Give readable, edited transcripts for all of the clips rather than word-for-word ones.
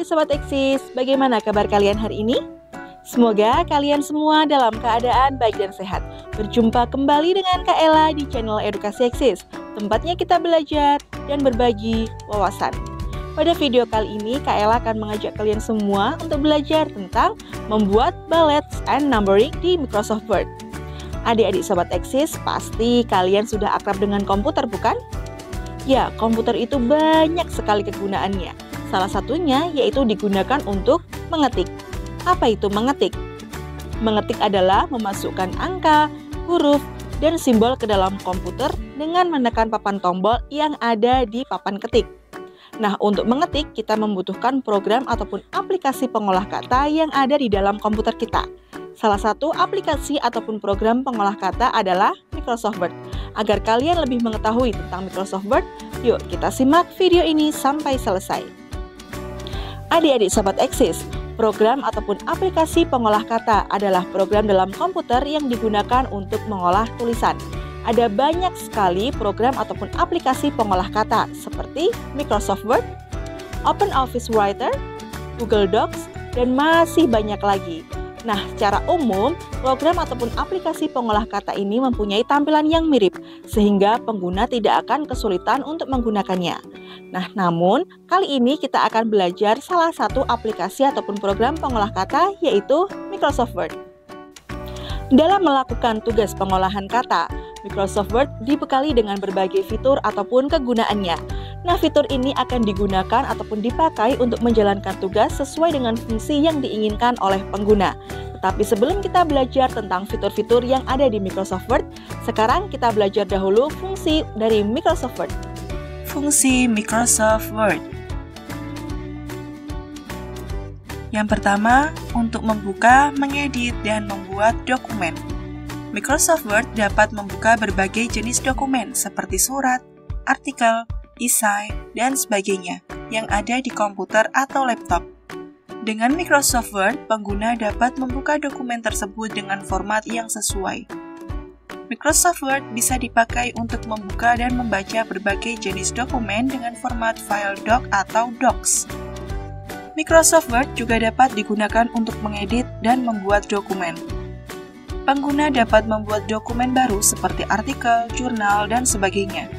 adik Sobat Eksis, bagaimana kabar kalian hari ini? Semoga kalian semua dalam keadaan baik dan sehat. Berjumpa kembali dengan Kak Ella di channel Edukasi Eksis, tempatnya kita belajar dan berbagi wawasan. Pada video kali ini, Kak Ella akan mengajak kalian semua untuk belajar tentang membuat bullets and numbering di Microsoft Word. Adik-adik Sobat Eksis, pasti kalian sudah akrab dengan komputer, bukan? Ya, komputer itu banyak sekali kegunaannya. Salah satunya yaitu digunakan untuk mengetik. Apa itu mengetik? Mengetik adalah memasukkan angka, huruf, dan simbol ke dalam komputer dengan menekan papan tombol yang ada di papan ketik. Nah, untuk mengetik kita membutuhkan program ataupun aplikasi pengolah kata yang ada di dalam komputer kita. Salah satu aplikasi ataupun program pengolah kata adalah Microsoft Word. Agar kalian lebih mengetahui tentang Microsoft Word, yuk kita simak video ini sampai selesai. Adik-adik Sobat Eksis, program ataupun aplikasi pengolah kata adalah program dalam komputer yang digunakan untuk mengolah tulisan. Ada banyak sekali program ataupun aplikasi pengolah kata seperti Microsoft Word, OpenOffice Writer, Google Docs, dan masih banyak lagi. Nah, secara umum, program ataupun aplikasi pengolah kata ini mempunyai tampilan yang mirip, sehingga pengguna tidak akan kesulitan untuk menggunakannya. Nah, namun, kali ini kita akan belajar salah satu aplikasi ataupun program pengolah kata, yaitu Microsoft Word. Dalam melakukan tugas pengolahan kata, Microsoft Word dibekali dengan berbagai fitur ataupun kegunaannya. Nah, fitur ini akan digunakan ataupun dipakai untuk menjalankan tugas sesuai dengan fungsi yang diinginkan oleh pengguna. Tetapi sebelum kita belajar tentang fitur-fitur yang ada di Microsoft Word, sekarang kita belajar dahulu fungsi dari Microsoft Word. Fungsi Microsoft Word. Yang pertama, untuk membuka, mengedit, dan membuat dokumen. Microsoft Word dapat membuka berbagai jenis dokumen seperti surat, artikel, esai, dan sebagainya yang ada di komputer atau laptop. Dengan Microsoft Word, pengguna dapat membuka dokumen tersebut dengan format yang sesuai. Microsoft Word bisa dipakai untuk membuka dan membaca berbagai jenis dokumen dengan format file doc atau docs. Microsoft Word juga dapat digunakan untuk mengedit dan membuat dokumen. Pengguna dapat membuat dokumen baru seperti artikel, jurnal, dan sebagainya.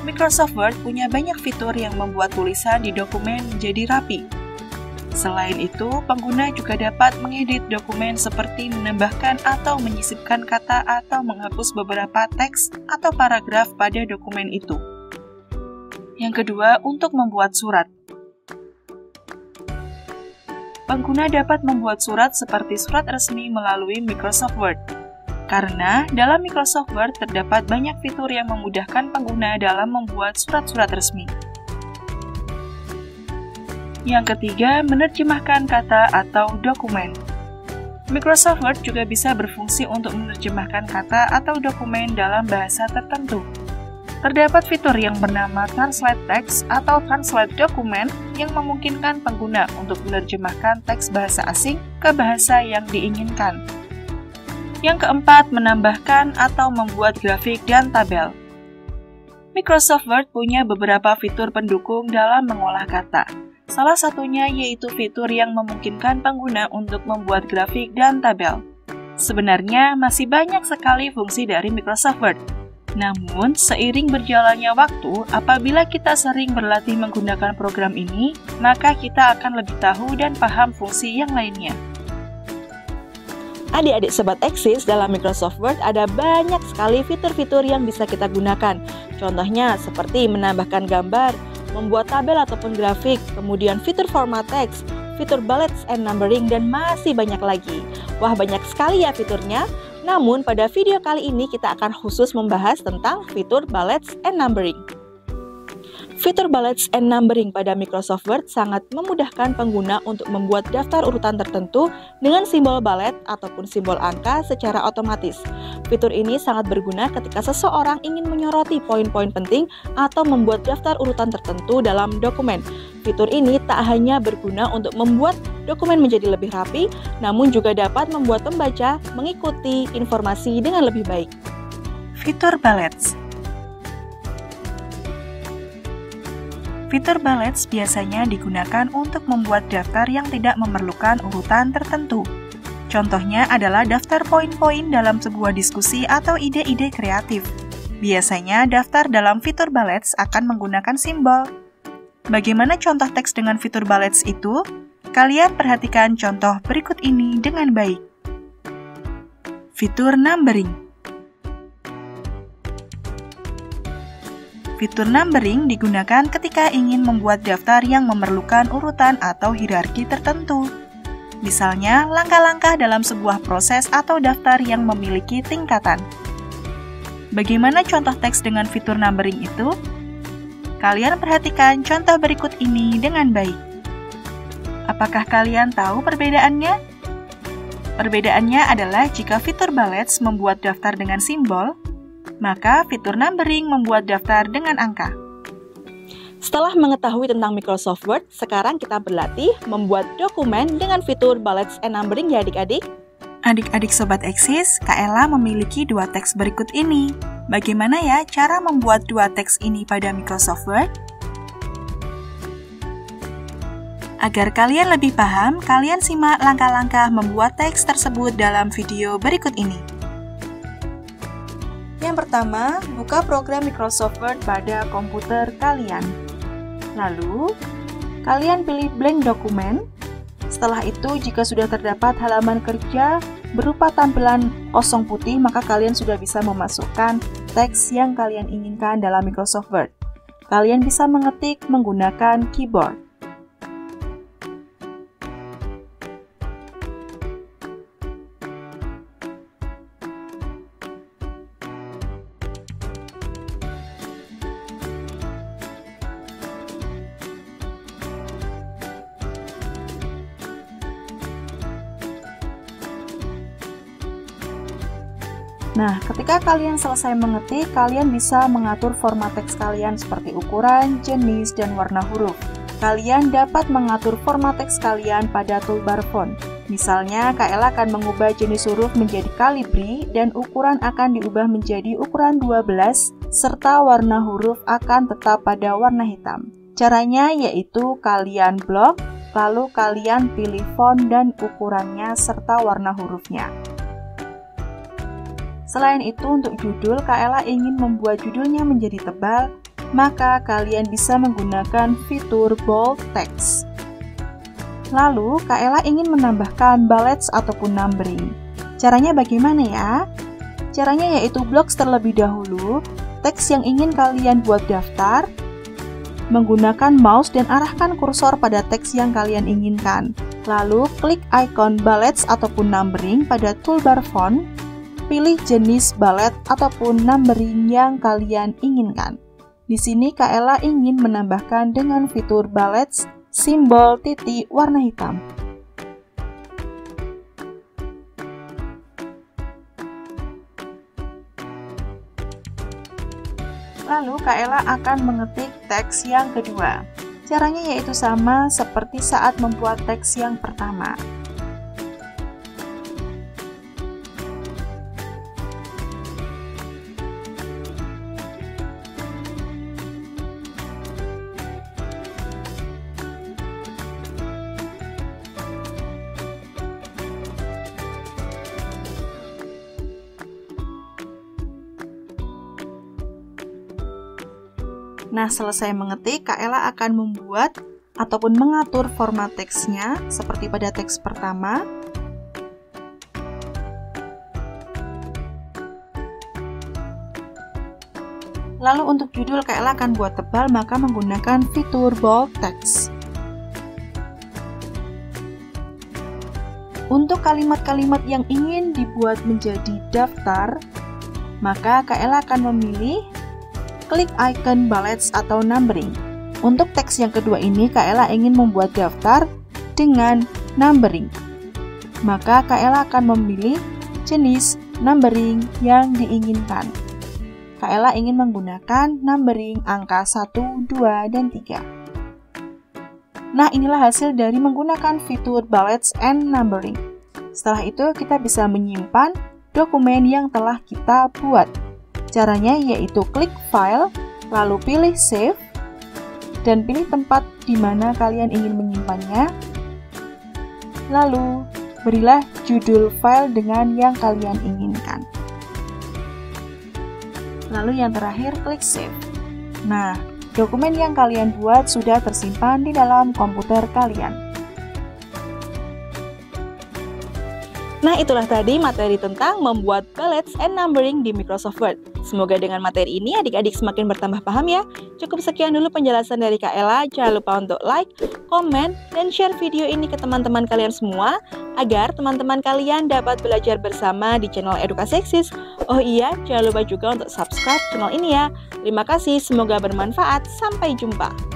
Microsoft Word punya banyak fitur yang membuat tulisan di dokumen menjadi rapi. Selain itu, pengguna juga dapat mengedit dokumen seperti menambahkan atau menyisipkan kata atau menghapus beberapa teks atau paragraf pada dokumen itu. Yang kedua, untuk membuat surat. Pengguna dapat membuat surat seperti surat resmi melalui Microsoft Word. Karena dalam Microsoft Word terdapat banyak fitur yang memudahkan pengguna dalam membuat surat-surat resmi. Yang ketiga, menerjemahkan kata atau dokumen. Microsoft Word juga bisa berfungsi untuk menerjemahkan kata atau dokumen dalam bahasa tertentu. Terdapat fitur yang bernama Translate Text atau Translate Document yang memungkinkan pengguna untuk menerjemahkan teks bahasa asing ke bahasa yang diinginkan. Yang keempat, menambahkan atau membuat grafik dan tabel. Microsoft Word punya beberapa fitur pendukung dalam mengolah kata. Salah satunya yaitu fitur yang memungkinkan pengguna untuk membuat grafik dan tabel. Sebenarnya masih banyak sekali fungsi dari Microsoft Word. Namun, seiring berjalannya waktu, apabila kita sering berlatih menggunakan program ini, maka kita akan lebih tahu dan paham fungsi yang lainnya. Adik-adik Sobat Eksis, dalam Microsoft Word ada banyak sekali fitur-fitur yang bisa kita gunakan. Contohnya seperti menambahkan gambar, membuat tabel ataupun grafik, kemudian fitur format teks, fitur bullets and numbering, dan masih banyak lagi. Wah, banyak sekali ya fiturnya. Namun, pada video kali ini kita akan khusus membahas tentang fitur bullets and numbering. Fitur bullets and numbering pada Microsoft Word sangat memudahkan pengguna untuk membuat daftar urutan tertentu dengan simbol bullet ataupun simbol angka secara otomatis. Fitur ini sangat berguna ketika seseorang ingin menyoroti poin-poin penting atau membuat daftar urutan tertentu dalam dokumen. Fitur ini tak hanya berguna untuk membuat dokumen menjadi lebih rapi, namun juga dapat membuat pembaca mengikuti informasi dengan lebih baik. Fitur bullets. Fitur bullets biasanya digunakan untuk membuat daftar yang tidak memerlukan urutan tertentu. Contohnya adalah daftar poin-poin dalam sebuah diskusi atau ide-ide kreatif. Biasanya daftar dalam fitur bullets akan menggunakan simbol. Bagaimana contoh teks dengan fitur bullets itu? Kalian perhatikan contoh berikut ini dengan baik. Fitur numbering. Fitur numbering digunakan ketika ingin membuat daftar yang memerlukan urutan atau hierarki tertentu. Misalnya, langkah-langkah dalam sebuah proses atau daftar yang memiliki tingkatan. Bagaimana contoh teks dengan fitur numbering itu? Kalian perhatikan contoh berikut ini dengan baik. Apakah kalian tahu perbedaannya? Perbedaannya adalah jika fitur bullets membuat daftar dengan simbol, maka fitur numbering membuat daftar dengan angka. Setelah mengetahui tentang Microsoft Word, sekarang kita berlatih membuat dokumen dengan fitur bullets and numbering ya adik-adik. Adik-adik Sobat Eksis, Kak Ella memiliki dua teks berikut ini. Bagaimana ya cara membuat dua teks ini pada Microsoft Word? Agar kalian lebih paham, kalian simak langkah-langkah membuat teks tersebut dalam video berikut ini. Yang pertama, buka program Microsoft Word pada komputer kalian. Lalu, kalian pilih blank dokumen. Setelah itu, jika sudah terdapat halaman kerja berupa tampilan kosong putih, maka kalian sudah bisa memasukkan teks yang kalian inginkan dalam Microsoft Word. Kalian bisa mengetik menggunakan keyboard. Nah, ketika kalian selesai mengetik, kalian bisa mengatur format teks kalian seperti ukuran, jenis, dan warna huruf. Kalian dapat mengatur format teks kalian pada toolbar font. Misalnya, Kak Ella akan mengubah jenis huruf menjadi Calibri dan ukuran akan diubah menjadi ukuran 12, serta warna huruf akan tetap pada warna hitam. Caranya yaitu kalian blok, lalu kalian pilih font dan ukurannya serta warna hurufnya. Selain itu, untuk judul, Kak Ella ingin membuat judulnya menjadi tebal, maka kalian bisa menggunakan fitur bold text. Lalu, Kak Ella ingin menambahkan bullets ataupun numbering. Caranya bagaimana ya? Caranya yaitu blok terlebih dahulu, teks yang ingin kalian buat daftar, menggunakan mouse dan arahkan kursor pada teks yang kalian inginkan. Lalu, klik icon bullets ataupun numbering pada toolbar font, pilih jenis bullet ataupun numbering yang kalian inginkan. Di sini Kak Ella ingin menambahkan dengan fitur bullets simbol titik warna hitam. Lalu Kak Ella akan mengetik teks yang kedua. Caranya yaitu sama seperti saat membuat teks yang pertama. Nah, selesai mengetik, Kak Ella akan membuat ataupun mengatur format teksnya seperti pada teks pertama. Lalu untuk judul, Kak Ella akan buat tebal, maka menggunakan fitur bold text. Untuk kalimat-kalimat yang ingin dibuat menjadi daftar, maka Kak Ella akan memilih klik icon bullets atau numbering. Untuk teks yang kedua ini, Kak Ella ingin membuat daftar dengan numbering. Maka Kak Ella akan memilih jenis numbering yang diinginkan. Kak Ella ingin menggunakan numbering angka 1, 2, dan 3. Nah, inilah hasil dari menggunakan fitur bullets and numbering. Setelah itu, kita bisa menyimpan dokumen yang telah kita buat. Caranya yaitu klik File, lalu pilih Save. dan pilih tempat di mana kalian ingin menyimpannya. Lalu, berilah judul file dengan yang kalian inginkan. Lalu yang terakhir, klik save. Nah, dokumen yang kalian buat sudah tersimpan di dalam komputer kalian. Nah, itulah tadi materi tentang membuat bullets and numbering di Microsoft Word. Semoga dengan materi ini adik-adik semakin bertambah paham ya. Cukup sekian dulu penjelasan dari Kak Ella. Jangan lupa untuk like, komen, dan share video ini ke teman-teman kalian semua agar teman-teman kalian dapat belajar bersama di channel Edukasi Eksis. Oh iya, jangan lupa juga untuk subscribe channel ini ya. Terima kasih, semoga bermanfaat. Sampai jumpa.